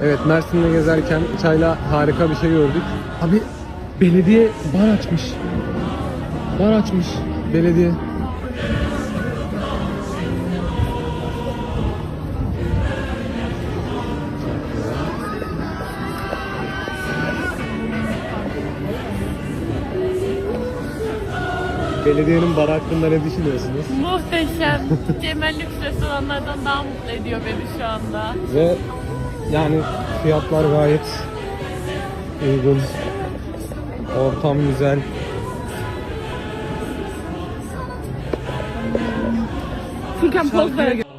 Evet, Mersin'de gezerken çayla harika bir şey gördük. Abi belediye bar açmış. Bar açmış belediye. Belediyenin barı hakkında ne düşünüyorsunuz? Muhteşem. Cemal lüks restoranlardan daha mutlu ediyor beni şu anda. Ve yani fiyatlar gayet uygun. Ortam güzel. Furkan poz ver.